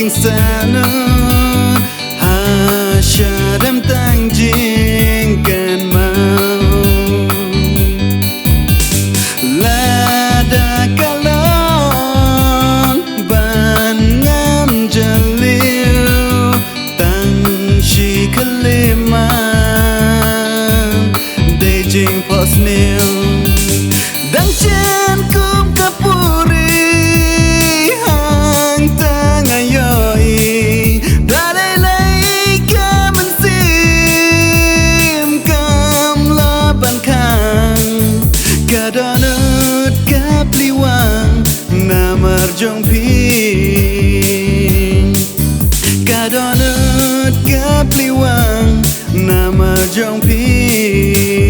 sing sana Hasyadam tang jingkan mau Lada kalon ban ngam jaliu Tang shi kaliman Day jing pos nil Dang chen kum kapuri Hang tang ayoi Dalai lai kaman sim Kam laban kang Kadonut kapliwang Namar jong ping Kadonut kapliwang Namar jong ping